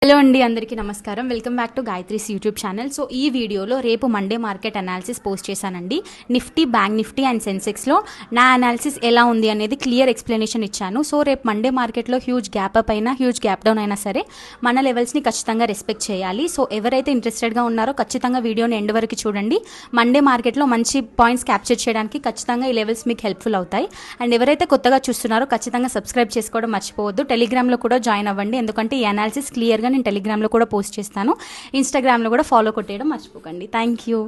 Hello అండి, అందరికీ నమస్కారం. Welcome back to Gayatri's YouTube channel. So ఈ వీడియోలో రేపు మండే మార్కెట్ అనాలిసిస్ పోస్ట్ చేశానండి. నిఫ్టీ, బ్యాంక్ నిఫ్టీ అండ్ సెన్సెక్స్లో నా అనాలిసిస్ ఎలా ఉంది అనేది క్లియర్ ఎక్స్ప్లెనేషన్ ఇచ్చాను. సో రేపు మండే మార్కెట్లో హ్యూజ్ గ్యాప్ అప్ అయినా హ్యూజ్ గ్యాప్ డౌన్ అయినా సరే మన లెవెల్స్ని ఖచ్చితంగా రెస్పెక్ట్ చేయాలి. సో ఎవరైతే ఇంట్రెస్టెడ్గా ఉన్నారో ఖచ్చితంగా వీడియోని ఎండ్ వరకు చూడండి. మండే మార్కెట్లో మంచి పాయింట్స్ క్యాప్చర్ చేయడానికి ఖచ్చితంగా ఈ లెవెల్స్ మీకు హెల్ప్ఫుల్ అవుతాయి. అండ్ ఎవరైతే కొత్తగా చూస్తున్నారో ఖచ్చితంగా సబ్స్క్రైబ్ చేసుకోవడం మర్చిపోవద్దు. టెలిగ్రామ్లో కూడా జాయిన్ అవ్వండి, ఎందుకంటే ఈ అనాలిసిస్ క్లియర్గా నేను టెలిగ్రామ్లో కూడా పోస్ట్ చేస్తాను. ఇన్స్టాగ్రామ్లో కూడా ఫాలో కొట్టేయడం మర్చిపోకండి. Thank you.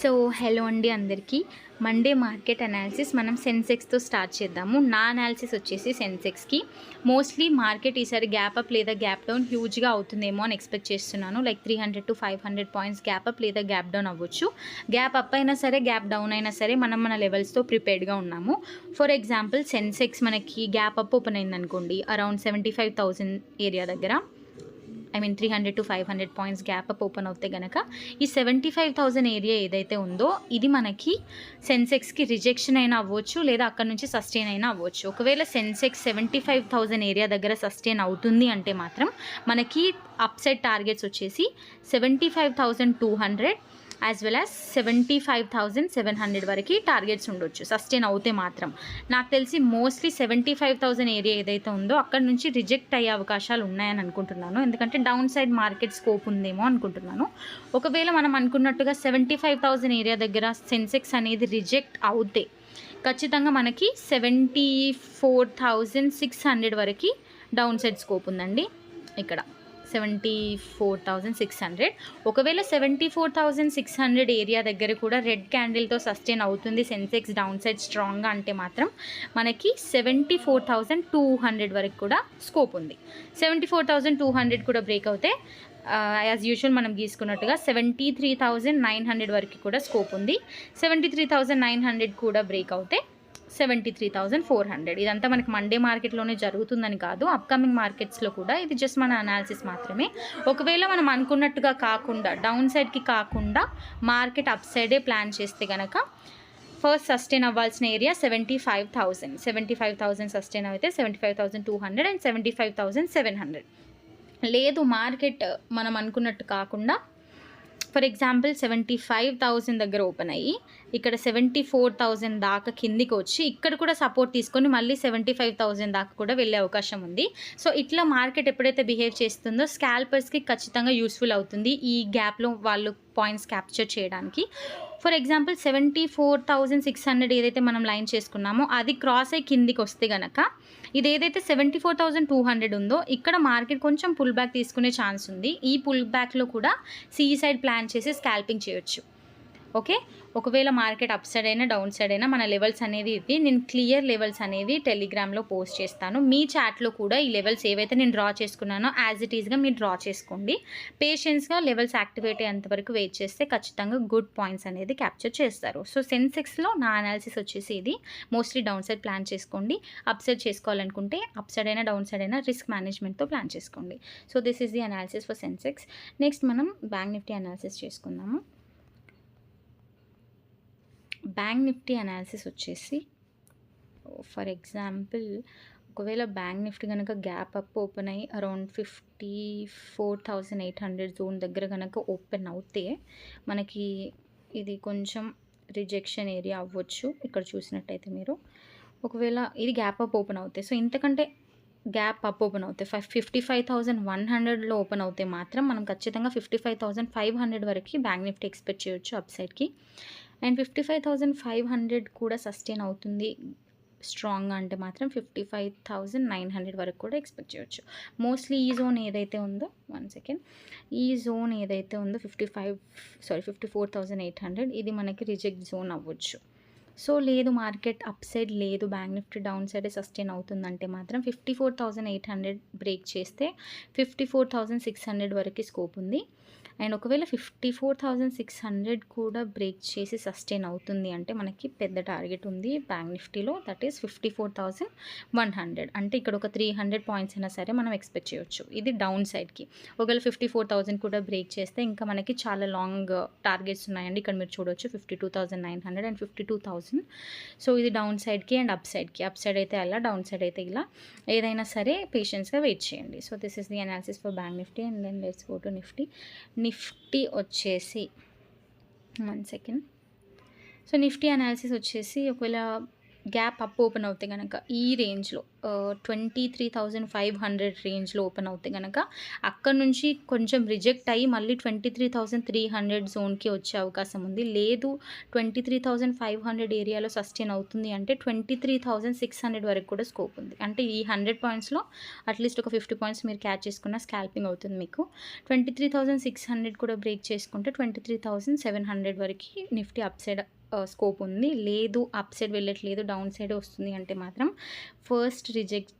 సో హలో అండి అందరికీ. మండే మార్కెట్ అనాలిసిస్ మనం సెన్సెక్స్తో స్టార్ట్ చేద్దాము. నా అనాలిసిస్ వచ్చేసి సెన్సెక్స్కి మోస్ట్లీ మార్కెట్ ఈసారి గ్యాప్ అప్ లేదా గ్యాప్ డౌన్ హ్యూజ్గా అవుతుందేమో అని ఎక్స్పెక్ట్ చేస్తున్నాను. Like 300 to 500 points gap up లేదా గ్యాప్ డౌన్ అవ్వచ్చు. గ్యాప్ అప్ అయినా సరే గ్యాప్ డౌన్ అయినా సరే మనం మన లెవెల్స్తో ప్రిపేర్డ్గా ఉన్నాము. ఫర్ ఎగ్జాంపుల్ సెన్సెక్స్ మనకి గ్యాప్ అప్ ఓపెన్ అయిందనుకోండి అరౌండ్ 75,000 ఏరియా దగ్గర, 300 to 500 points gap up open అవుతే కనుక ఈ 75,000 ఏరియా ఏదైతే ఉందో ఇది మనకి సెన్సెక్స్కి రిజెక్షన్ అయినా అవ్వచ్చు లేదా అక్కడ నుంచి సస్టైన్ అయినా అవ్వచ్చు. ఒకవేళ సెన్సెక్స్ 75,000 ఏరియా దగ్గర సస్టైన్ అవుతుంది అంటే మాత్రం మనకి అప్సైడ్ టార్గెట్స్ వచ్చేసి 75,200 యాజ్ వెల్ యాజ్ 75,700 వరకు టార్గెట్స్ ఉండొచ్చు సస్టైన్ అవుతే మాత్రం. నాకు తెలిసి మోస్ట్లీ 75,000 ఏరియా ఏదైతే ఉందో అక్కడ నుంచి రిజెక్ట్ అయ్యే అవకాశాలు ఉన్నాయని అనుకుంటున్నాను, ఎందుకంటే డౌన్ సైడ్ మార్కెట్ స్కోప్ ఉందేమో అనుకుంటున్నాను. ఒకవేళ మనం అనుకున్నట్టుగా 75,000 ఏరియా దగ్గర సెన్సెక్స్ అనేది రిజెక్ట్ అవుతే ఖచ్చితంగా మనకి 74,600 వరకు డౌన్ సైడ్ స్కోప్ ఉందండి. ఇక్కడ 74,600. ఒకవేళ 74,600 ఏరియా దగ్గర కూడా రెడ్ క్యాండిల్తో సస్టైన్ అవుతుంది సెన్సెక్స్ డౌన్ సైడ్ స్ట్రాంగ్గా అంటే మాత్రం మనకి 74,200 వరకు కూడా స్కోప్ ఉంది. 74,200 కూడా బ్రేక్ అవుతే యాజ్ యూజువల్ మనం గీసుకున్నట్టుగా 73,900 వరకు కూడా స్కోప్ ఉంది. 73,900 కూడా బ్రేక్ అవుతే 73,400. ఇదంతా మనకి మండే మార్కెట్లోనే జరుగుతుందని కాదు, అప్కమింగ్ మార్కెట్స్లో కూడా ఇది జస్ట్ మన అనాలిసిస్ మాత్రమే. ఒకవేళ మనం అనుకున్నట్టుగా కాకుండా డౌన్ సైడ్కి కాకుండా మార్కెట్ అప్ సైడే ప్లాన్ చేస్తే కనుక ఫస్ట్ సస్టైన్ అవ్వాల్సిన ఏరియా 75,000 సస్టైన్ అయితే 75,200 అండ్ 75,700. లేదు మార్కెట్ మనం అనుకున్నట్టు కాకుండా ఫర్ ఎగ్జాంపుల్ 75,000 దగ్గర ఓపెన్ అయ్యి ఇక్కడ 74,000 దాకా కిందికి వచ్చి ఇక్కడ కూడా సపోర్ట్ తీసుకొని మళ్ళీ 75,000 దాకా కూడా వెళ్ళే అవకాశం ఉంది. సో ఇట్లా మార్కెట్ ఎప్పుడైతే బిహేవ్ చేస్తుందో స్కాల్పర్స్కి ఖచ్చితంగా యూస్ఫుల్ అవుతుంది ఈ గ్యాప్లో వాళ్ళు పాయింట్స్ క్యాప్చర్ చేయడానికి. ఫర్ ఎగ్జాంపుల్ 74,600 ఏదైతే మనం లైన్ చేసుకున్నామో అది క్రాస్ అయ్యి కిందికి వస్తే కనుక ఇది ఏదైతే 74,200 ఉందో ఇక్కడ మార్కెట్ కొంచెం పుల్ బ్యాక్ తీసుకునే ఛాన్స్ ఉంది. ఈ పుల్ బ్యాక్లో కూడా సి సైడ్ ప్లాన్ చేసి స్కాల్పింగ్ చేయొచ్చు. ఓకే, ఒకవేళ మార్కెట్ అప్ సైడ్ అయినా డౌన్ సైడ్ అయినా మన లెవెల్స్ అనేవి ఇవి. నేను క్లియర్ లెవెల్స్ అనేవి టెలిగ్రామ్లో పోస్ట్ చేస్తాను. మీ చాట్లో కూడా ఈ లెవెల్స్ ఏవైతే నేను డ్రా చేసుకున్నానో యాజ్ ఇట్ ఈస్గా మీరు డ్రా చేసుకోండి. పేషెన్స్గా లెవెల్స్ యాక్టివేట్ అయ్యేంతవరకు వెయిట్ చేస్తే ఖచ్చితంగా గుడ్ పాయింట్స్ అనేది క్యాప్చర్ చేస్తారు. సో సెన్సెక్స్లో నా అనాలిసిస్ వచ్చేసి ఇది. మోస్ట్లీ డౌన్ సైడ్ ప్లాన్ చేసుకోండి. అప్ సైడ్ చేసుకోవాలనుకుంటే అప్ సైడ్ అయినా డౌన్ సైడ్ అయినా రిస్క్ మేనేజ్మెంట్తో ప్లాన్ చేసుకోండి. So this is the analysis for Sensex. Next మనం బ్యాంక్ నిఫ్టీ అనాలిసిస్ చేసుకుందాము. బ్యాంక్ నిఫ్టీ అనాలిసిస్ వచ్చేసి ఫర్ ఎగ్జాంపుల్ ఒకవేళ బ్యాంక్ నిఫ్టీ కనుక గ్యాప్ అప్ ఓపెన్ అయ్యి అరౌండ్ 54,800 జోన్ దగ్గర కనుక ఓపెన్ అవుతే మనకి ఇది కొంచెం రిజెక్షన్ ఏరియా అవ్వచ్చు. ఇక్కడ చూసినట్టయితే మీరు ఒకవేళ ఇది గ్యాప్ అప్ ఓపెన్ అవుతాయి, సో ఇంతకంటే గ్యాప్ అప్ ఓపెన్ అవుతాయి 55,100లో ఓపెన్ అవుతే మాత్రం మనం ఖచ్చితంగా 55,500 వరకు బ్యాంక్ నిఫ్టీ ఎక్స్పెక్ట్ చేయొచ్చు అప్ సైడ్కి. అండ్ 55,500 కూడా సస్టైన్ అవుతుంది స్ట్రాంగ్గా అంటే మాత్రం 55,900 వరకు కూడా ఎక్స్పెక్ట్ చేయొచ్చు. మోస్ట్లీ ఈ జోన్ ఏదైతే ఉందో ఈ జోన్ ఏదైతే ఉందో 54,800 ఇది మనకి రిజెక్ట్ జోన్ అవ్వచ్చు. సో లేదు మార్కెట్ అప్ సైడ్ లేదు బ్యాంక్ నిఫ్టీ డౌన్ సైడే సస్టైన్ అవుతుందంటే మాత్రం 54,800 బ్రేక్ చేస్తే 54,600 వరకు స్కోప్ ఉంది. అండ్ ఒకవేళ 54,600 కూడా బ్రేక్ చేసి సస్టైన్ అవుతుంది అంటే మనకి పెద్ద టార్గెట్ ఉంది బ్యాంక్ నిఫ్టీలో, దట్ ఈస్ 54,100. అంటే ఇక్కడ ఒక 300 పాయింట్స్ అయినా సరే మనం ఎక్స్పెక్ట్ చేయొచ్చు ఇది డౌన్ సైడ్కి. ఒకవేళ 54,000 కూడా బ్రేక్ చేస్తే ఇంకా మనకి చాలా లాంగ్ టార్గెట్స్ ఉన్నాయండి. ఇక్కడ మీరు చూడొచ్చు 52,900 అండ్ 52,000. సో ఇది డౌన్ సైడ్కి అండ్ అప్ సైడ్కి. అప్ సైడ్ అయితే అలా, డౌన్ సైడ్ అయితే ఇలా, ఏదైనా సరే పేషెన్స్గా వెయిట్ చేయండి. So this is the analysis for bank Nifty. And then let's go to Nifty వచ్చేసి 1 సెకండ్. సో నిఫ్టీ అనాలిసిస్ వచ్చేసి ఒకవేళ గ్యాప్ అప్ ఓపెన్ అవుతే కనుక ఈ రేంజ్లో 23,500 రేంజ్లో ఓపెన్ అవుతే కనుక అక్కడ నుంచి కొంచెం రిజెక్ట్ అయ్యి మళ్ళీ 23,300 జోన్కి వచ్చే అవకాశం ఉంది. లేదు 23,500 ఏరియాలో సస్టైన్ అవుతుంది అంటే 23,600 వరకు కూడా స్కోప్ ఉంది. అంటే ఈ 100 పాయింట్స్లో అట్లీస్ట్ ఒక 50 పాయింట్స్ మీరు క్యాచ్ చేసుకున్న స్కాల్పింగ్ అవుతుంది మీకు. 23,600 కూడా బ్రేక్ చేసుకుంటే 23,700 వరకు నిఫ్టీ అప్ సైడ్ స్కోప్ ఉంది. లేదు అప్ సైడ్ వెళ్ళట్లేదు, డౌన్ సైడ్ వస్తుంది అంటే మాత్రం ఫస్ట్ రిజెక్ట్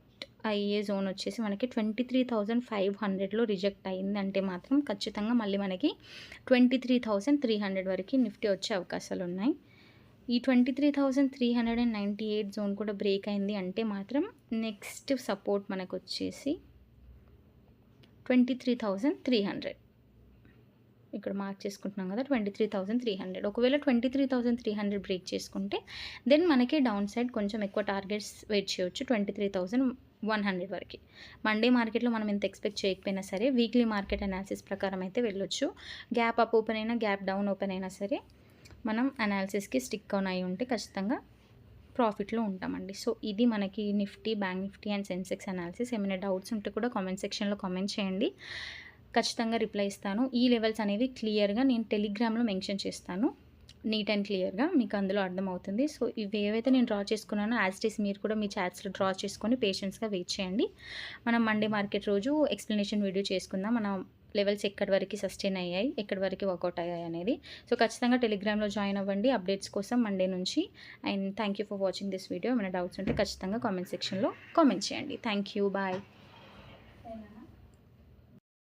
అయ్యే జోన్ వచ్చేసి మనకి 23,500లో రిజెక్ట్ అయింది అంటే మాత్రం ఖచ్చితంగా మళ్ళీ మనకి 23,300 వరకు నిఫ్టీ వచ్చే అవకాశాలు ఉన్నాయి. ఈ 23,398 జోన్ కూడా బ్రేక్ అయింది అంటే మాత్రం నెక్స్ట్ సపోర్ట్ మనకు వచ్చేసి 23,300. ఇక్కడ మార్క్ చేసుకుంటున్నాం కదా 23,300. ఒకవేళ 23,300 బ్రేక్ చేసుకుంటే దెన్ మనకి డౌన్ సైడ్ కొంచెం ఎక్కువ టార్గెట్స్ వెయిట్ చేయొచ్చు 23,100 వరకు. మండే మార్కెట్లో మనం ఎంత ఎక్స్పెక్ట్ చేయకపోయినా సరే వీక్లీ మార్కెట్ అనాలిసిస్ ప్రకారం అయితే వెళ్ళొచ్చు. గ్యాప్ అప్ ఓపెన్ అయినా గ్యాప్ డౌన్ ఓపెన్ అయినా సరే మనం అనాలిసిస్కి స్టిక్ ఆన్ అయి ఉంటే ఖచ్చితంగా ప్రాఫిట్లో ఉంటామండి. సో ఇది మనకి Nifty, bank Nifty and Sensex analysis. ఏమైనా డౌట్స్ ఉంటే కూడా కామెంట్ సెక్షన్లో కామెంట్ చేయండి, ఖచ్చితంగా రిప్లై ఇస్తాను. ఈ లెవెల్స్ అనేవి క్లియర్గా నేను టెలిగ్రామ్లో మెన్షన్ చేస్తాను, నీట్ అండ్ క్లియర్గా మీకు అందులో అర్థమవుతుంది. సో ఇవి ఏవైతే నేను డ్రా చేసుకున్నానో యాజ్ ఇట్ ఈస్ మీరు కూడా మీ చాట్స్లో డ్రా చేసుకొని పేషెన్స్గా వెయిట్ చేయండి. మనం మండే మార్కెట్ రోజు ఎక్స్ప్లెనేషన్ వీడియో చేసుకుందాం, మన లెవెల్స్ ఎక్కడి వరకు సస్టైన్ అయ్యాయి, ఎక్కడి వరకు వర్కౌట్ అయ్యాయి అనేది. సో ఖచ్చితంగా టెలిగ్రామ్లో జాయిన్ అవ్వండి అప్డేట్స్ కోసం మండే నుంచి. And thank you for watching this video. ఏమైనా డౌట్స్ ఉంటే ఖచ్చితంగా కామెంట్ సెక్షన్లో కామెంట్ చేయండి. Thank you, bye.